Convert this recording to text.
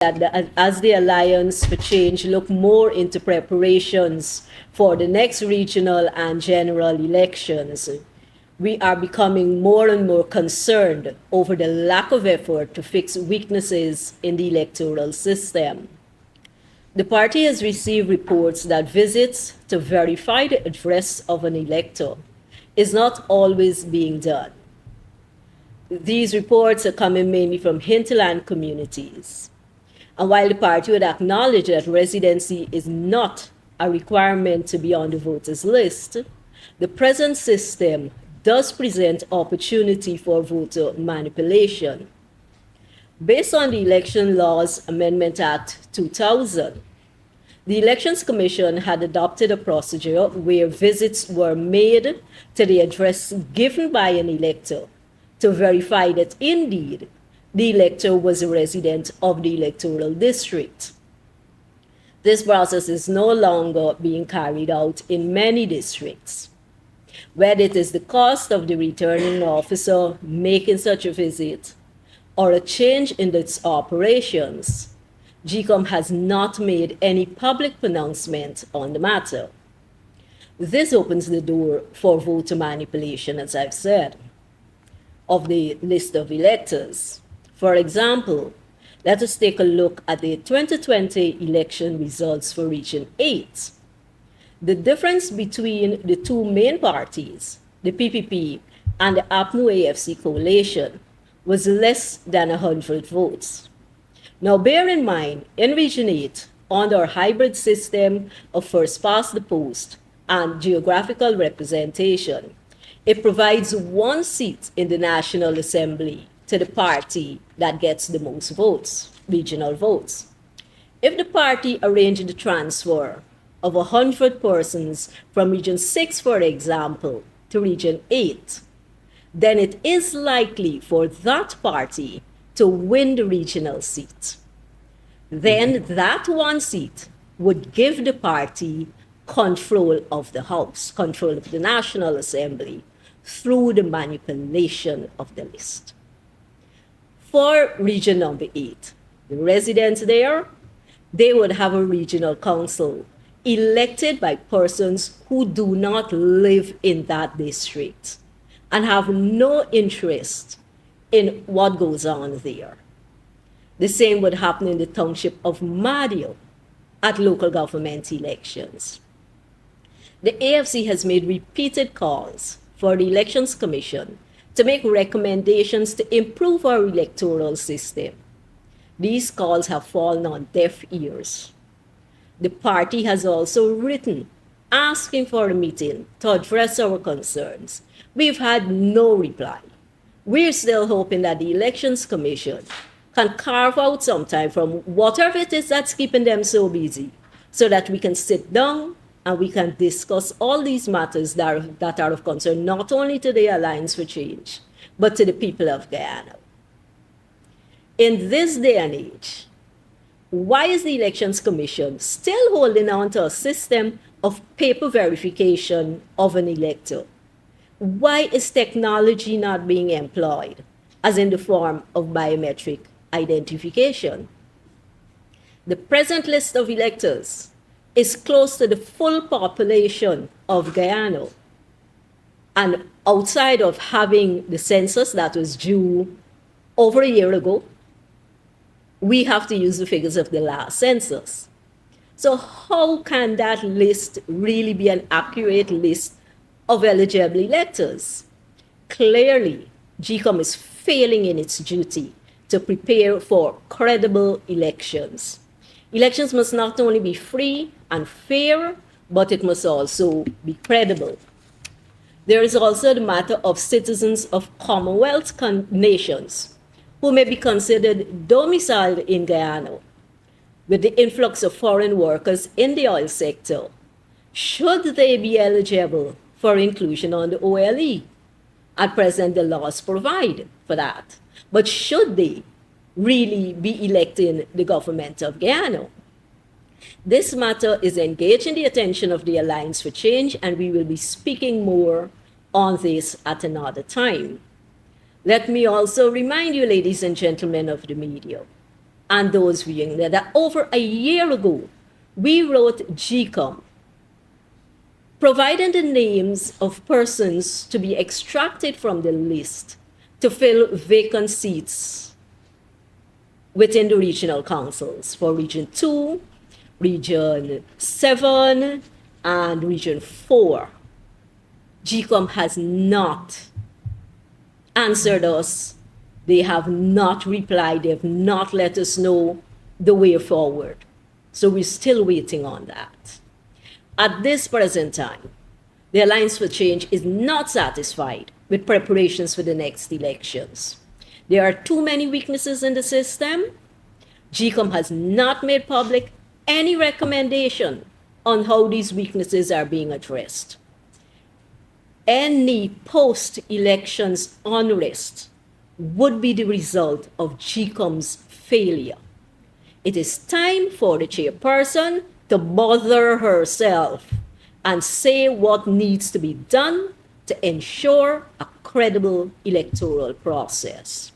as the Alliance for Change look more into preparations for the next regional and general elections, we are becoming more and more concerned over the lack of effort to fix weaknesses in the electoral system. The party has received reports that visits to verify the address of an elector is not always being done. These reports are coming mainly from hinterland communities. And while the party would acknowledge that residency is not a requirement to be on the voters list, the present system does present opportunity for voter manipulation. Based on the Election Laws Amendment Act 2000, the Elections Commission had adopted a procedure where visits were made to the address given by an elector to verify that indeed the elector was a resident of the electoral district. This process is no longer being carried out in many districts. Whether it is the cost of the returning officer making such a visit or a change in its operations, GECOM has not made any public pronouncement on the matter. This opens the door for voter manipulation, as I've said, of the list of electors. For example, let us take a look at the 2020 election results for Region 8. The difference between the two main parties, the PPP and the APNU AFC coalition, was less than 100 votes. Now bear in mind, in Region 8, under our hybrid system of first past the post and geographical representation, it provides one seat in the National Assembly to the party that gets the most votes, regional votes. If the party arranged the transfer of 100 persons from Region 6, for example, to Region 8, then it is likely for that party to win the regional seat. Then that one seat would give the party control of the House, control of the National Assembly, through the manipulation of the list. For region number 8, the residents there, they would have a regional council elected by persons who do not live in that district and have no interest in what goes on there. The same would happen in the township of Madio at local government elections. The AFC has made repeated calls for the Elections Commission to make recommendations to improve our electoral system. These calls have fallen on deaf ears. The party has also written asking for a meeting to address our concerns. We've had no reply. We're still hoping that the Elections Commission can carve out some time from whatever it is that's keeping them so busy so that we can sit down and we can discuss all these matters that are of concern not only to the Alliance for Change, but to the people of Guyana. In this day and age, why is the Elections Commission still holding on to a system of paper verification of an elector? Why is technology not being employed, as in the form of biometric identification? The present list of electors is close to the full population of Guyana. And outside of having the census that was due over a year ago, we have to use the figures of the last census. So how can that list really be an accurate list of eligible electors? Clearly, GECOM is failing in its duty to prepare for credible elections. Elections must not only be free and fair, but it must also be credible. There is also the matter of citizens of Commonwealth nations who may be considered domiciled in Guyana. With the influx of foreign workers in the oil sector, should they be eligible for inclusion on the OLE? At present, the laws provide for that. But should they really be electing the government of Guyana? This matter is engaging the attention of the Alliance for Change, and we will be speaking more on this at another time. Let me also remind you, ladies and gentlemen of the media, and those viewing there that over a year ago, we wrote GECOM, providing the names of persons to be extracted from the list to fill vacant seats within the regional councils for Region 2, Region 7, and Region 4. GECOM has not answered us. They have not replied. They have not let us know the way forward. So we're still waiting on that. At this present time, the Alliance for Change is not satisfied with preparations for the next elections. There are too many weaknesses in the system. GECOM has not made public any recommendation on how these weaknesses are being addressed. Any post-elections unrest would be the result of GECOM's failure. It is time for the chairperson to bother herself and say what needs to be done to ensure a credible electoral process.